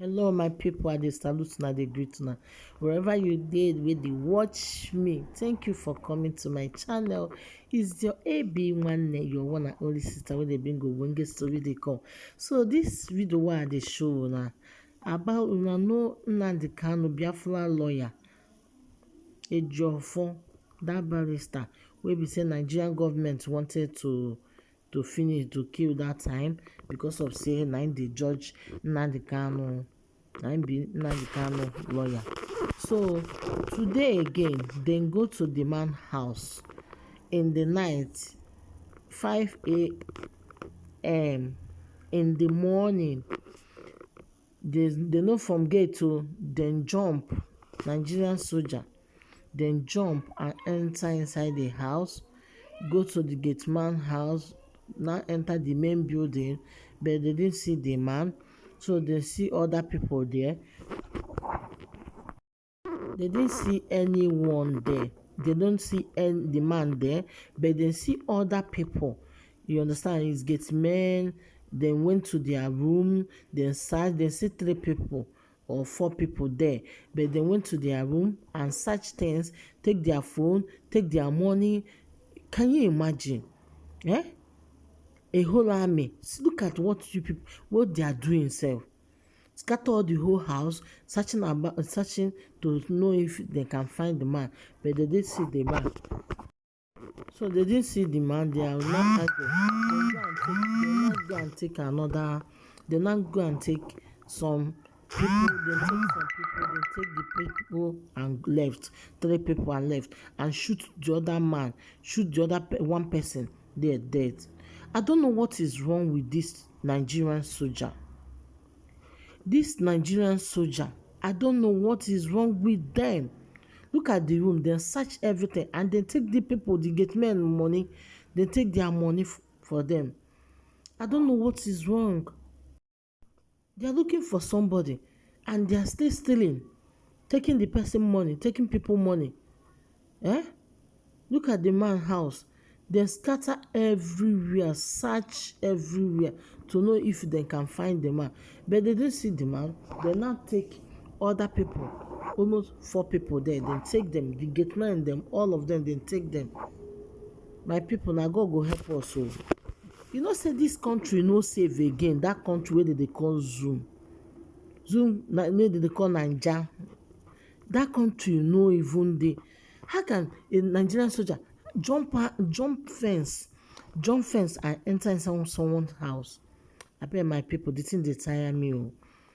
Hello, my people. I dey salute una, dey greet una. Wherever you did, wey dey watch me, thank you for coming to my channel. It's your AB1, your one and only sister wey dey bring ogbonge story dey come. So this video wey I dey show una about una know Nnamdi Kanu, Biafra lawyer, Ejiofor, that barrister wey be say Nigerian government wanted to finish to kill that time because of say na im dey judge Nnamdi Kanu, na im be Nnamdi Kanu lawyer. So today again dem go to the man house in the night, 5 a.m. in the morning. They know from gate to dem jump, Nigerian soldier dem jump and enter inside the house, go to the gate man house, now enter the main building, but they didn't see the man. So they see other people there. They didn't see anyone there. They don't see the man there, but they see other people. You understand? It's gate men. They went to their room. They searched. They see 3 people or 4 people there, but they went to their room and search things, take their phone, take their money. Can you imagine? Eh? A whole army. Look at what they are doing, self. Scatter all the whole house, searching to know if they can find the man, but they didn't see the man. So they didn't see the man. They are not argue. They not go and take another. They not go and take some people. They take some people. They take the people and left. 3 people and left and shoot the other man. Shoot the other one person. They're dead. I don't know what is wrong with this Nigerian soldier. This Nigerian soldier, I don't know what is wrong with them. Look at the room, they search everything and they take the people, the gate men money, they take their money for them. I don't know what is wrong. They are looking for somebody and they are still stealing, taking the person money, taking people money. Eh? Look at the man house. They scatter everywhere, search everywhere to know if they can find the man. But they didn't see the man. They now take other people, almost 4 people there. Then take them, the gate man, them, all of them, then take them. My people, now God go help us. So, you know, say this country no safe again. That country where they call Zoom, they call Naija. That country no even dey. How can a Nigerian soldier jump fence and enter inside someone's house? I bet my people, the thing dey tire me. Oh.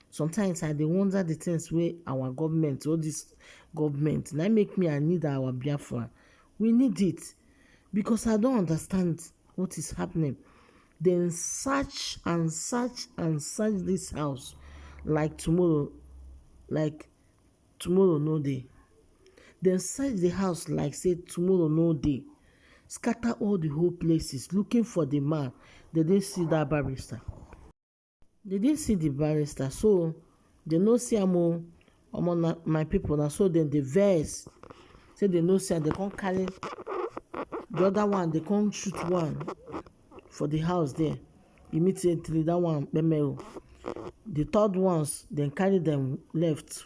Sometimes I dey wonder the things wey our government, all this government, na make me I need our Biafra. We need it because I don't understand what is happening. Then search and search and search this house like tomorrow no dey. Then search the house like say tomorrow no dey. Scatter all the whole places looking for the man. They didn't see that barrister. They didn't see the barrister, so they no see am o. My people na so then dey vex. Say they no see am, they come carry the other one. They come shoot one for the house there. Immediately that one kpeme o. The third ones then carry them left,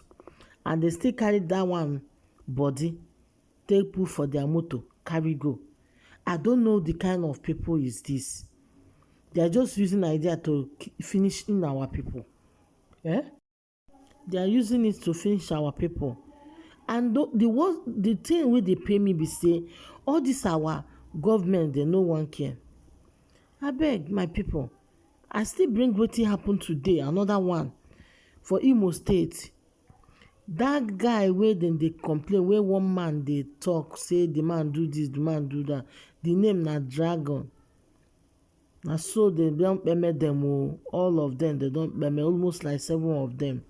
and they still carry that one body, take put for their motor, carry go. I don't know the kind of people is this. They are just using idea to finish in our people. Eh? They are using it to finish our people. And the thing wey dey pay me be say all this our government, they no one care. Abeg my people, I still bring wetin happen today, another one for Imo State. That guy wey dem dey complain, wey one man dey talk say the man do this, the man do that, the name na Dragon. Na so they don kpeme them o. All of them they don kpeme, almost like 7 of them.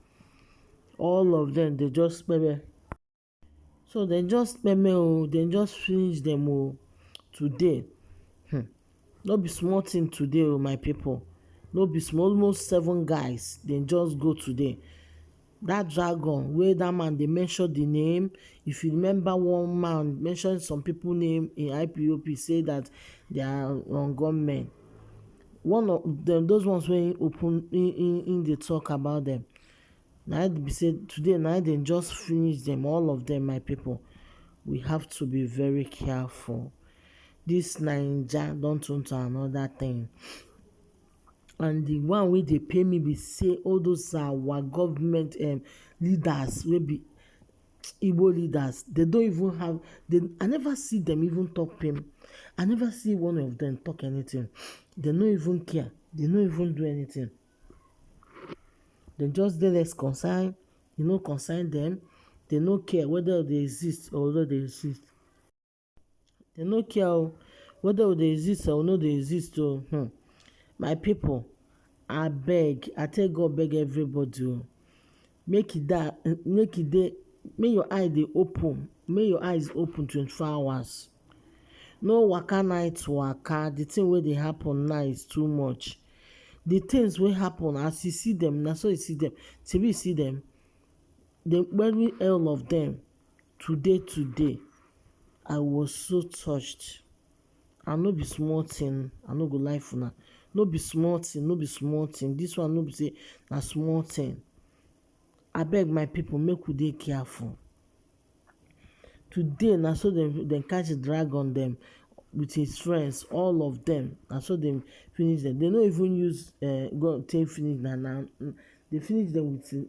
All of them they just kpeme. So they just kpeme o, they just finish them o today. No be small thing today o, my people. No be small, almost 7 guys they just go today. That Dragon wey that man dey mention the name. If you remember, one man mention some people name in IPOP, say that they are on gunmen. One of them, those ones wey open in the talk about them. Now be say today now they just finish them, all of them, my people. We have to be very careful. This Naija don't turn to another thing. And the one wey dey pay me be say all those our government leaders wey be Igbo leaders, they don't even have, I never see them even talk pim. I never see one of them talk anything. They no even care. They no even do anything. They just dey less concern. You no concern them. They no care whether they exist or whether they exist. They no care whether they exist or no they exist. My people, I beg, I tell God beg everybody. Make it that, make it dey, make your eye dey open, make your eyes open 24 hours. No waka night waka. The thing wey dey happen now is too much. The things wey happen as you see them, na so you see them. Till you see them, they bury all of them today. I was so touched. I no be small thing. I no go lie for now. No be small thing. No be small thing. This one no be say na small thing. I beg my people, make we dey careful. Today, na so dem catch a dragon them with his friends, all of them. Na so dem finish them. They no even use go take finish na. They finish them with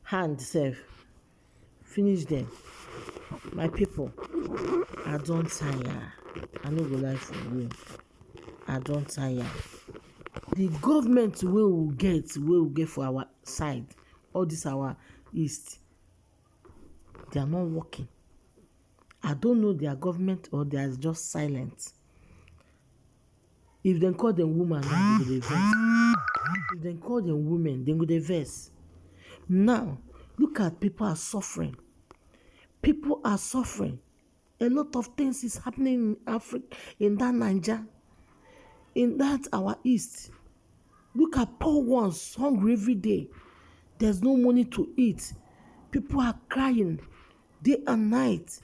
hand self. Finish them. My people, I don tire. I no go lie for you. I don tire. The government wey we get for our side, all this our east, they are not working. I don't know their government or they are just silent. If they call them woman, now they go dey vex. If they call them women, they go dey vex. Now, look at people are suffering. People are suffering. A lot of things is happening in Africa, in that Niger, in that our east. Look at poor ones hungry every day. There's no money to eat. People are crying day and night.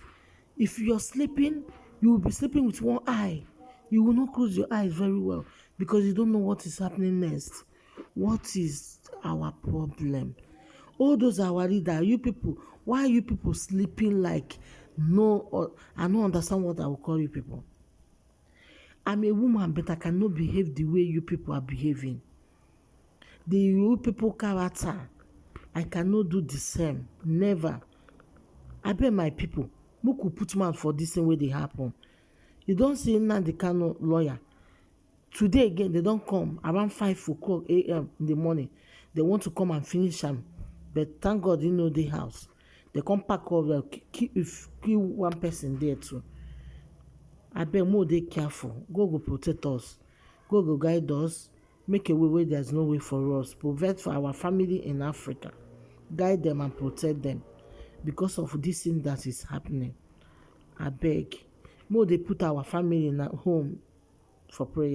If you're sleeping, you will be sleeping with one eye. You will not close your eyes very well because you don't know what is happening next. What is our problem? All those are our leaders. You people, why are you people sleeping like no? Or I don't understand what I will call you people. I'm a woman, but I cannot behave the way you people are behaving. The you people character, I cannot do the same. Never. I beg my people, make we put mouth for this thing wey dey happen. You don't see Nnamdi Kanu lawyer. Today again, they don't come around 5 o'clock a.m. in the morning. They want to come and finish am. But thank God you know the house. They come pack up, kill one person there too. I beg more dey careful. God go protect us. God go guide us. Make a way where there's no way for us. Provide for our family in Africa. Guide them and protect them. Because of this thing that is happening. I beg. More they put our family in a home for prayer.